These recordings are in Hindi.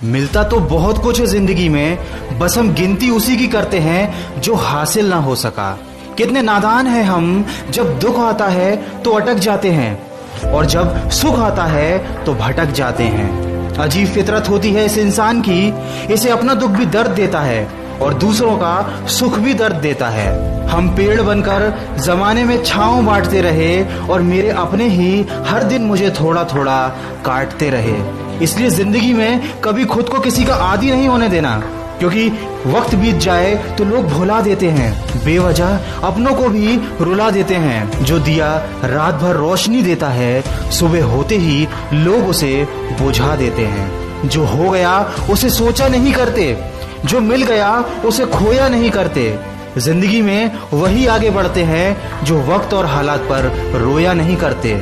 मिलता तो बहुत कुछ है जिंदगी में, बस हम गिनती उसी की करते हैं जो हासिल ना हो सका। कितने नादान हैं हम, जब दुख आता है तो अटक जाते हैं और जब सुख आता है तो भटक जाते हैं। अजीब फितरत होती है इस इंसान की, इसे अपना दुख भी दर्द देता है और दूसरों का सुख भी दर्द देता है। हम पेड़ बनकर जमाने में छांव बांटते रहे और मेरे अपने ही हर दिन मुझे थोड़ा थोड़ा काटते रहे। इसलिए जिंदगी में कभी खुद को किसी का आदी नहीं होने देना, क्योंकि वक्त बीत जाए तो लोग भुला देते हैं, बेवजह अपनों को भी रुला देते हैं। जो दिया रात भर रोशनी देता है, सुबह होते ही लोग उसे बुझा देते हैं। जो हो गया उसे सोचा नहीं करते, जो मिल गया उसे खोया नहीं करते। जिंदगी में वही आगे बढ़ते हैं जो वक्त और हालात पर रोया नहीं करते।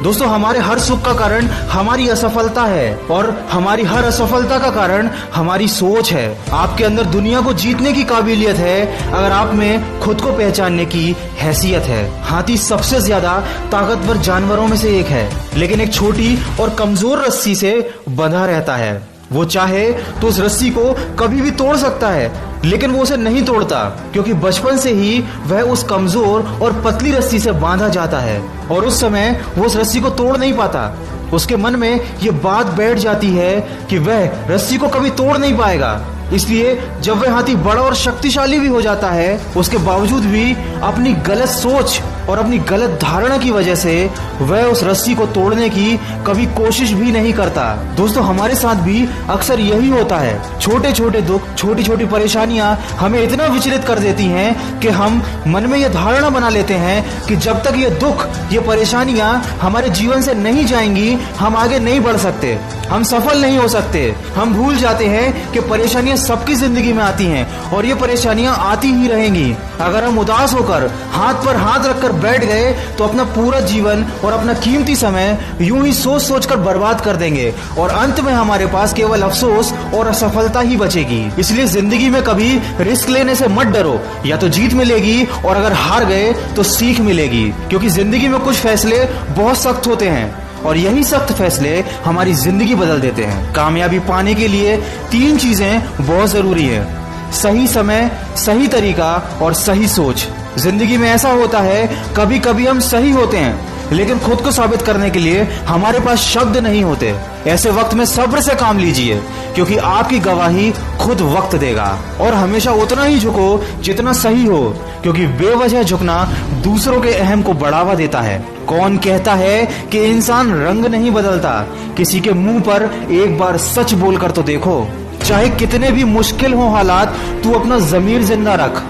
दोस्तों, हमारे हर सुख का कारण हमारी असफलता है और हमारी हर असफलता का कारण हमारी सोच है। आपके अंदर दुनिया को जीतने की काबिलियत है अगर आप में खुद को पहचानने की हैसियत है। हाथी सबसे ज्यादा ताकतवर जानवरों में से एक है, लेकिन एक छोटी और कमजोर रस्सी से बंधा रहता है। वो चाहे तो उस रस्सी को कभी भी तोड़ सकता है, लेकिन वो उसे नहीं तोड़ता, क्योंकि बचपन से ही वह उस कमजोर और पतली रस्सी से बांधा जाता है और उस समय वो उस रस्सी को तोड़ नहीं पाता। उसके मन में ये बात बैठ जाती है कि वह रस्सी को कभी तोड़ नहीं पाएगा। इसलिए जब वह हाथी बड़ा और शक्तिशाली भी हो जाता है, उसके बावजूद भी अपनी गलत सोच और अपनी गलत धारणा की वजह से वह उस रस्सी को तोड़ने की कभी कोशिश भी नहीं करता। दोस्तों, हमारे साथ भी अक्सर यही होता है। छोटे छोटे दुख, छोटी छोटी परेशानियां हमें इतना विचलित कर देती हैं कि हम मन में यह धारणा बना लेते हैं कि जब तक ये दुख, ये परेशानियां हमारे जीवन से नहीं जाएंगी, हम आगे नहीं बढ़ सकते, हम सफल नहीं हो सकते। हम भूल जाते हैं कि परेशानियां सबकी जिंदगी में आती हैं और ये परेशानियां आती ही रहेंगी। अगर हम उदास होकर हाथ पर हाथ रखकर बैठ गए तो अपना पूरा जीवन और अपना कीमती समय यूं ही सोच सोच कर बर्बाद कर देंगे और अंत में हमारे पास केवल अफसोस और असफलता ही बचेगी। इसलिए जिंदगी में कभी रिस्क लेने से मत डरो, या तो जीत मिलेगी और अगर हार गए तो सीख मिलेगी, क्योंकि जिंदगी में कुछ फैसले बहुत सख्त होते हैं और यही सख्त फैसले हमारी जिंदगी बदल देते हैं। कामयाबी पाने के लिए 3 चीजें बहुत जरूरी है: सही समय, सही तरीका और सही सोच। जिंदगी में ऐसा होता है, कभी कभी हम सही होते हैं लेकिन खुद को साबित करने के लिए हमारे पास शब्द नहीं होते। ऐसे वक्त में सब्र से काम लीजिए, क्योंकि आपकी गवाही खुद वक्त देगा। और हमेशा उतना ही झुको जितना सही हो, क्योंकि बेवजह झुकना दूसरों के अहम को बढ़ावा देता है। कौन कहता है कि इंसान रंग नहीं बदलता? किसी के मुंह पर एक बार सच बोलकर तो देखो। चाहे कितने भी मुश्किल हो हालात, तू अपना जमीर जिंदा रख।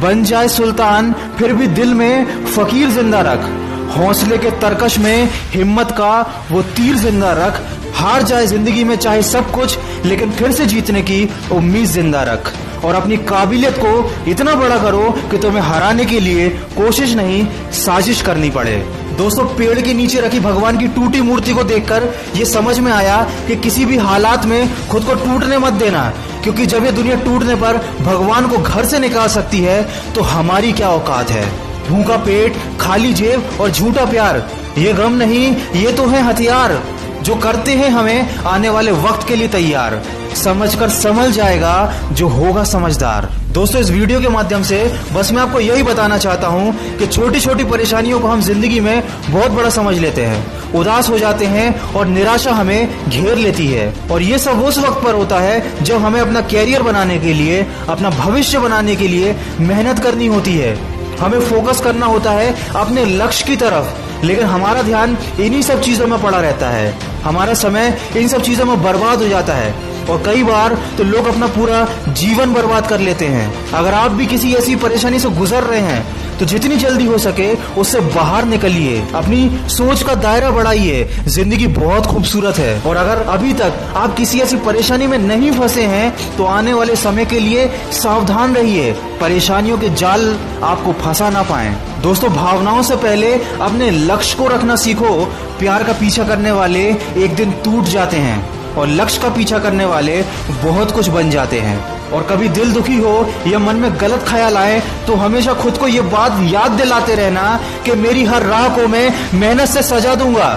बन जाए सुल्तान फिर भी दिल में फकीर जिंदा रख। हौसले के तरकश में हिम्मत का वो तीर जिंदा रख। हार जाए जिंदगी में चाहे सब कुछ, लेकिन फिर से जीतने की उम्मीद जिंदा रख। और अपनी काबिलियत को इतना बड़ा करो कि तुम्हें हराने के लिए कोशिश नहीं, साजिश करनी पड़े। दोस्तों, पेड़ के नीचे रखी भगवान की टूटी मूर्ति को देखकर ये समझ में आया कि किसी भी हालात में खुद को टूटने मत देना, क्योंकि जब ये दुनिया टूटने पर भगवान को घर से निकाल सकती है तो हमारी क्या औकात है। भूखा पेट, खाली जेब और झूठा प्यार, ये गम नहीं, ये तो है हथियार जो करते हैं हमें आने वाले वक्त के लिए तैयार। समझकर संभल जाएगा जो होगा समझदार। दोस्तों, इस वीडियो के माध्यम से बस मैं आपको यही बताना चाहता हूँ कि छोटी छोटी परेशानियों को हम जिंदगी में बहुत बड़ा समझ लेते हैं, उदास हो जाते हैं और निराशा हमें घेर लेती है। और ये सब उस वक्त पर होता है जब हमें अपना कैरियर बनाने के लिए, अपना भविष्य बनाने के लिए मेहनत करनी होती है। हमें फोकस करना होता है अपने लक्ष्य की तरफ, लेकिन हमारा ध्यान इन्हीं सब चीजों में पड़ा रहता है। हमारा समय इन सब चीजों में बर्बाद हो जाता है और कई बार तो लोग अपना पूरा जीवन बर्बाद कर लेते हैं। अगर आप भी किसी ऐसी परेशानी से गुजर रहे हैं तो जितनी जल्दी हो सके उससे बाहर निकलिए, अपनी सोच का दायरा बढ़ाइए। जिंदगी बहुत खूबसूरत है और अगर अभी तक आप किसी ऐसी परेशानी में नहीं फंसे हैं तो आने वाले समय के लिए सावधान रहिए, परेशानियों के जाल आपको फंसा ना पाएं। दोस्तों, भावनाओं से पहले अपने लक्ष्य को रखना सीखो। प्यार का पीछा करने वाले एक दिन टूट जाते हैं और लक्ष्य का पीछा करने वाले बहुत कुछ बन जाते हैं। और कभी दिल दुखी हो या मन में गलत ख्याल आए तो हमेशा खुद को ये बात याद दिलाते रहना कि मेरी हर राह को मैं मेहनत से सजा दूंगा।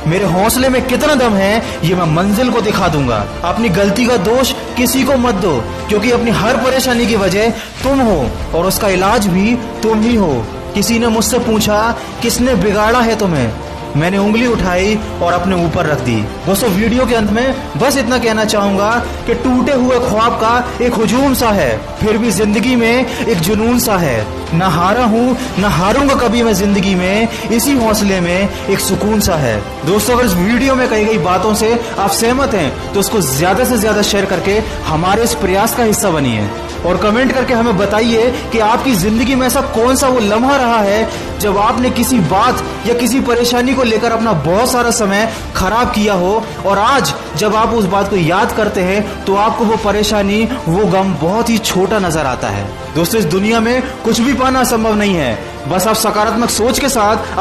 मेरे हौसले में कितना दम है ये मैं मंजिल को दिखा दूंगा। अपनी गलती का दोष किसी को मत दो, क्योंकि अपनी हर परेशानी की वजह तुम हो और उसका इलाज भी तुम ही हो। किसी ने मुझसे पूछा किसने बिगाड़ा है तुम्हें, मैंने उंगली उठाई और अपने ऊपर रख दी। दोस्तों, वीडियो के अंत में बस इतना कहना चाहूंगा कि टूटे हुए ख्वाब का एक हुजूम सा है, फिर भी जिंदगी में एक जुनून सा है। न हारा हूं न हारूंगा कभी मैं जिंदगी में, इसी हौसले में एक सुकून सा है। दोस्तों, अगर इस वीडियो में कही गई बातों से आप सहमत हैं तो उसको ज्यादा से ज्यादा शेयर करके हमारे इस प्रयास का हिस्सा बनिए और कमेंट करके हमें बताइए कि आपकी जिंदगी में ऐसा कौन सा वो लम्हा रहा है जब आपने किसी बात या किसी परेशानी को लेकर अपना बहुत सारा समय खराब किया हो और आज जब आप उस बात को याद करते हैं तो आपको वो परेशानी, वो गम बहुत ही छोटा नजर आता है। दोस्तों, इस दुनिया में कुछ भी पाना संभव नहीं है, बस आप सकारात्मक सोच के साथ